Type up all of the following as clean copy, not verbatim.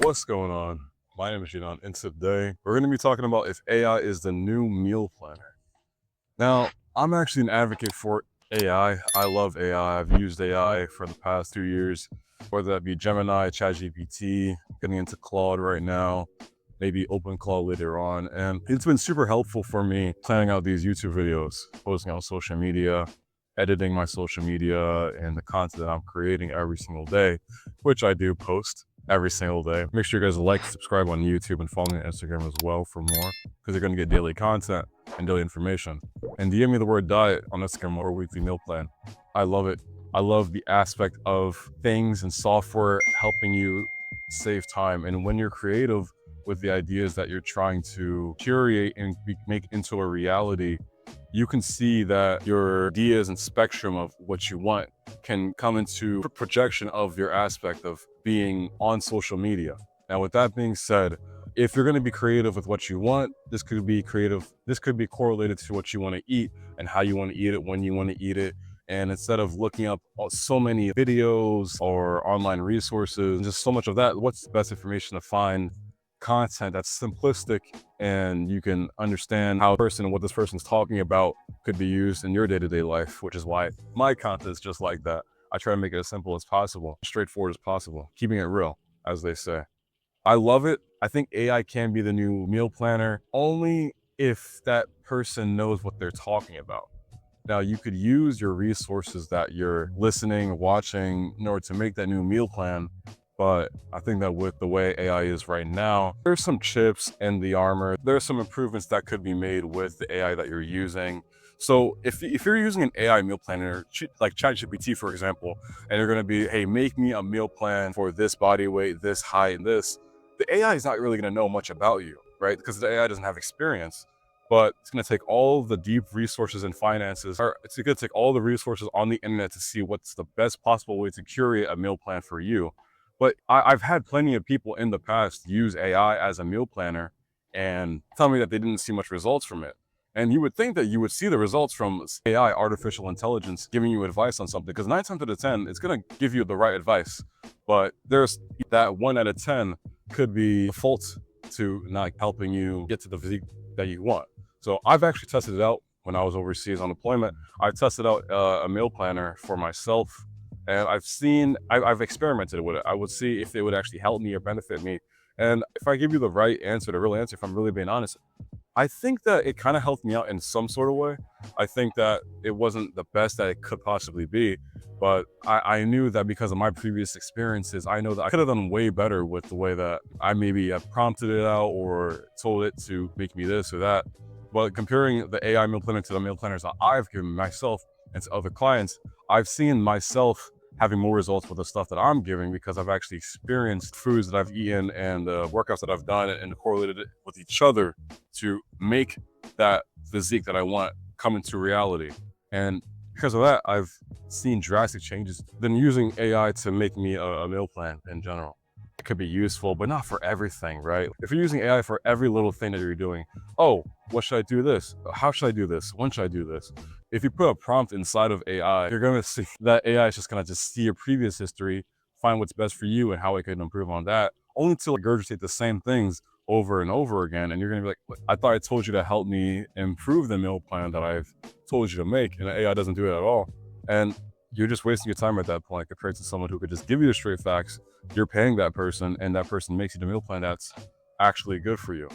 What's going on? My name is Jinan, and today we're going to be talking about if AI is the new meal planner. Now, I'm actually an advocate for AI. I love AI. I've used AI for the past 2 years, whether that be Gemini, ChatGPT, getting into Claude right now, maybe OpenClaw later on. And it's been super helpful for me planning out these YouTube videos, posting on social media, editing my social media, and the content that I'm creating every single day, which I do post every single day. Make sure you guys like, subscribe on YouTube, and follow me on Instagram as well for more, because you're going to get daily content and daily information. And DM me the word diet on Instagram or weekly meal plan. I love it. I love the aspect of things and software helping you save time. And when you're creative with the ideas that you're trying to curate and make into a reality, you can see that your ideas and spectrum of what you want can come into projection of your aspect of being on social media. Now, with that being said, if you're going to be creative with what you want, this could be correlated to what you want to eat and how you want to eat it, when you want to eat it. And instead of looking up so many videos or online resources, just so much of that, what's the best information to find content that's simplistic and you can understand how what this person's talking about could be used in your day-to-day life, which is why my content is just like that. I try to make it as simple as possible, straightforward as possible, keeping it real, as they say. I love it. I think AI can be the new meal planner only if that person knows what they're talking about. Now, you could use your resources that you're listening, watching in order to make that new meal plan. But I think that with the way AI is right now, there's some chips in the armor. There's some improvements that could be made with the AI that you're using. So if you're using an AI meal planner, like ChatGPT, for example, and you're going to be, hey, make me a meal plan for this body weight, this height, and this, the AI is not really going to know much about you, right? Because the AI doesn't have experience. But it's going to take all the deep resources and finances, or it's going to take all the resources on the internet to see what's the best possible way to curate a meal plan for you. But I've had plenty of people in the past use AI as a meal planner and tell me that they didn't see much results from it. And you would think that you would see the results from AI, artificial intelligence, giving you advice on something, because 9 times out of 10, it's going to give you the right advice. But there's that 1 out of 10 could be a fault to not helping you get to the physique that you want. So I've actually tested it out when I was overseas on deployment. I tested out a meal planner for myself, and I've experimented with it. I would see if it would actually help me or benefit me. And if I give you the right answer, the real answer, if I'm really being honest, I think that it kind of helped me out in some sort of way. I think that it wasn't the best that it could possibly be, but I knew that because of my previous experiences, I know that I could have done way better with the way that I maybe prompted it out or told it to make me this or that. But comparing the AI meal planner to the meal planners that I've given myself and to other clients, I've seen myself having more results with the stuff that I'm giving because I've actually experienced foods that I've eaten and workouts that I've done and correlated it with each other to make that physique that I want come into reality. And because of that, I've seen drastic changes than using AI to make me a meal plan in general. It could be useful, but not for everything, right? If you're using AI for every little thing that you're doing, oh, what should I do this? How should I do this? When should I do this? If you put a prompt inside of AI, you're going to see that AI is just going to just see your previous history, find what's best for you and how it can improve on that, only to regurgitate the same things over and over again. And you're going to be like, I thought I told you to help me improve the meal plan that I've told you to make. And AI doesn't do it at all. And you're just wasting your time at that point compared to someone who could just give you the straight facts. You're paying that person and that person makes you the meal plan that's actually good for you.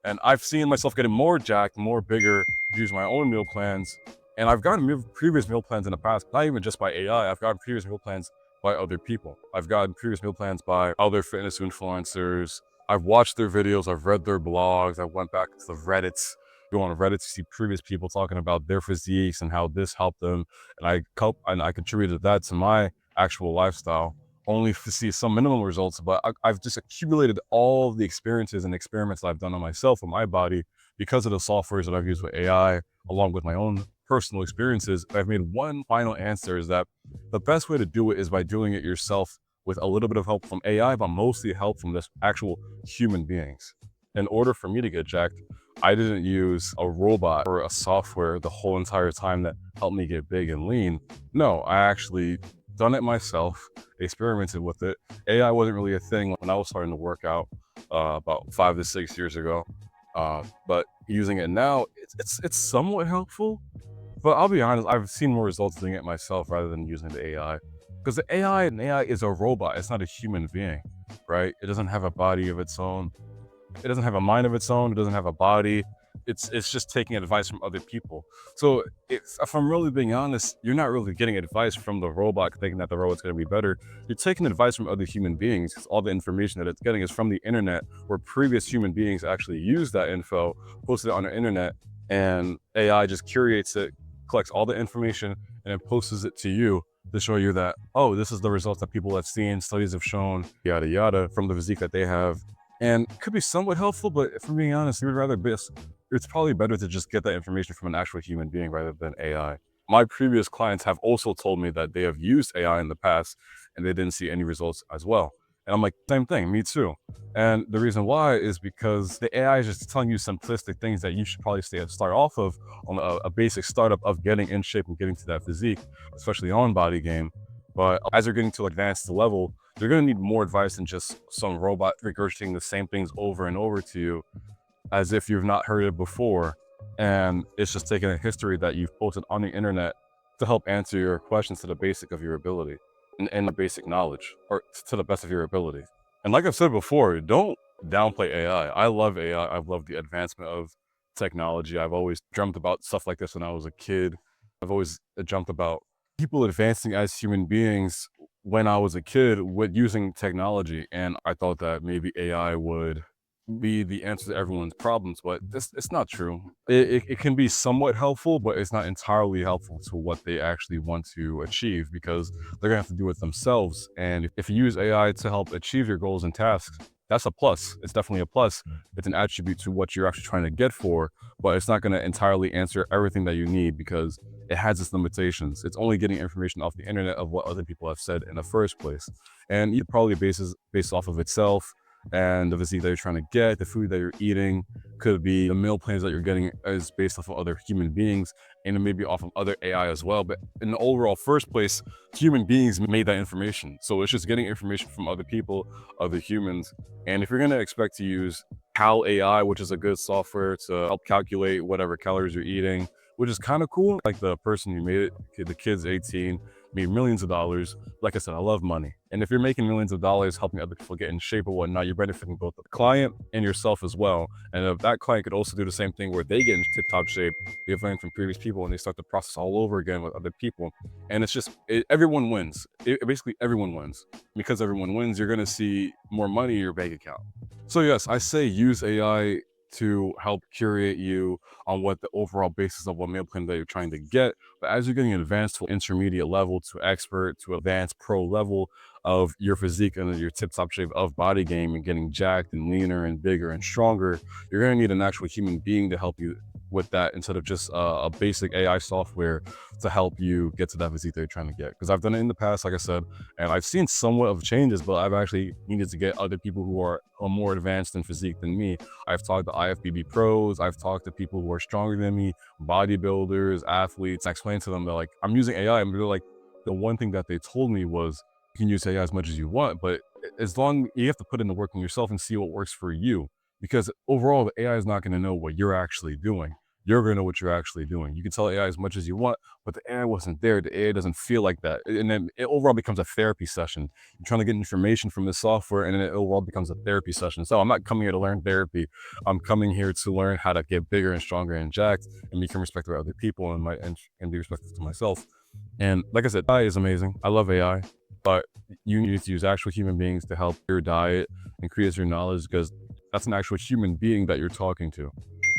And I've seen myself getting more jacked, more bigger, use my own meal plans. And I've gotten previous meal plans in the past, not even just by AI. I've gotten previous meal plans by other people. I've gotten previous meal plans by other fitness influencers. I've watched their videos. I've read their blogs. I went back to the Reddits, go on Reddit to see previous people talking about their physiques and how this helped them. And I contributed that to my actual lifestyle, only to see some minimum results, but I've just accumulated all the experiences and experiments that I've done on myself and my body because of the softwares that I've used with AI, along with my own personal experiences. I've made one final answer is that the best way to do it is by doing it yourself with a little bit of help from AI, but mostly help from this actual human beings. In order for me to get jacked, I didn't use a robot or a software the whole entire time that helped me get big and lean. No, I actually done it myself, experimented with it. AI wasn't really a thing when I was starting to work out about 5 to 6 years ago. But using it now, it's somewhat helpful. But I'll be honest, I've seen more results doing it myself rather than using the AI. Because the AI is a robot. It's not a human being, right? It doesn't have a body of its own. It doesn't have a mind of its own. It doesn't have a body. It's just taking advice from other people. So if I'm really being honest, you're not really getting advice from the robot thinking that the robot's going to be better. You're taking advice from other human beings because all the information that it's getting is from the internet, where previous human beings actually used that info, posted it on the internet, and AI just curates it, collects all the information, and then posts it to you to show you that, oh, this is the results that people have seen, studies have shown, yada yada, from the physique that they have. And it could be somewhat helpful, but if I'm being honest, it's probably better to just get that information from an actual human being rather than AI. My previous clients have also told me that they have used AI in the past and they didn't see any results as well. And I'm like, same thing, me too. And the reason why is because the AI is just telling you simplistic things that you should probably start off of on a basic startup of getting in shape and getting to that physique, especially on bodygame. But as you're getting to advanced level, you're going to need more advice than just some robot regurgitating the same things over and over to you as if you've not heard it before. And it's just taking a history that you've posted on the internet to help answer your questions to the basic of your ability and the basic knowledge, or to the best of your ability. And like I've said before, don't downplay AI. I love AI. I've loved the advancement of technology. I've always dreamt about stuff like this when I was a kid. I've always dreamt about people advancing as human beings when I was a kid with using technology. And I thought that maybe AI would be the answer to everyone's problems, but it's not true. It can be somewhat helpful, but it's not entirely helpful to what they actually want to achieve, because they're gonna have to do it themselves. And if you use AI to help achieve your goals and tasks, that's a plus. It's definitely a plus. It's an attribute to what you're actually trying to get for, but it's not gonna entirely answer everything that you need because it has its limitations. It's only getting information off the internet of what other people have said in the first place. And it probably based off of itself and the physique that you're trying to get, the food that you're eating, could be the meal plans that you're getting is based off of other human beings, and it may be off of other AI as well. But in the overall first place, human beings made that information. So it's just getting information from other people, other humans. And if you're going to expect to use Cal AI, which is a good software to help calculate whatever calories you're eating, which is kind of cool. Like the person who made it, the kid's 18, made millions of dollars. Like I said, I love money. And if you're making millions of dollars helping other people get in shape or whatnot, you're benefiting both the client and yourself as well. And if that client could also do the same thing where they get in tip-top shape, they've learned from previous people and they start the process all over again with other people. And it's just, everyone wins. Basically, everyone wins. Because everyone wins, you're going to see more money in your bank account. So yes, I say use AI to help curate you on what the overall basis of what meal plan that you're trying to get. But as you're getting advanced to intermediate level, to expert, to advanced pro level of your physique and your tip-top shape of body game and getting jacked and leaner and bigger and stronger, you're going to need an actual human being to help you with that instead of just a basic AI software to help you get to that physique that you're trying to get. Because I've done it in the past, like I said, and I've seen somewhat of changes, but I've actually needed to get other people who are more advanced in physique than me. I've talked to IFBB pros, I've talked to people who are stronger than me, bodybuilders, athletes. I explained to them that, like, I'm using AI, and they're like, the one thing that they told me was, you can use AI as much as you want, but as long you have to put in the work on yourself and see what works for you. Because overall, the AI is not going to know what you're actually doing. You're going to know what you're actually doing. You can tell AI as much as you want, but the AI wasn't there. The AI doesn't feel like that. And then it overall becomes a therapy session. You're trying to get information from the software, and then it overall becomes a therapy session. So I'm not coming here to learn therapy. I'm coming here to learn how to get bigger and stronger and jacked and become respected by other people and be respectful to myself. And like I said, AI is amazing. I love AI, but you need to use actual human beings to help your diet and create your knowledge, because that's an actual human being that you're talking to.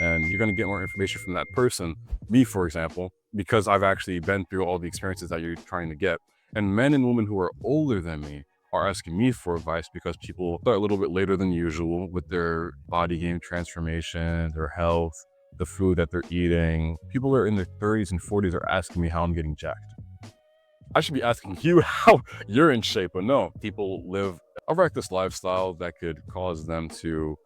And you're going to get more information from that person, me, for example, because I've actually been through all the experiences that you're trying to get. And men and women who are older than me are asking me for advice because people start a little bit later than usual with their body game transformation, their health, the food that they're eating. People who are in their 30s and 40s are asking me how I'm getting jacked. I should be asking you how you're in shape, but no, people live a reckless lifestyle that could cause them to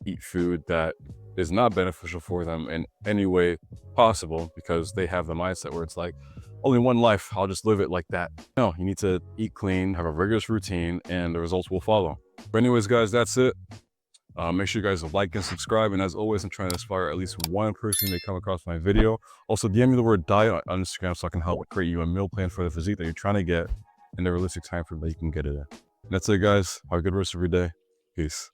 eat food that is not beneficial for them in any way possible, because they have the mindset where it's like, only one life, I'll just live it like that. No, you need to eat clean, have a rigorous routine, and the results will follow. But anyways, guys, that's it. Make sure you guys like and subscribe. And as always, I'm trying to inspire at least one person to come across my video. Also, DM me the word diet on Instagram so I can help create you a meal plan for the physique that you're trying to get in the realistic time frame that you can get it in. And that's it, guys. Have a good rest of your day. Peace.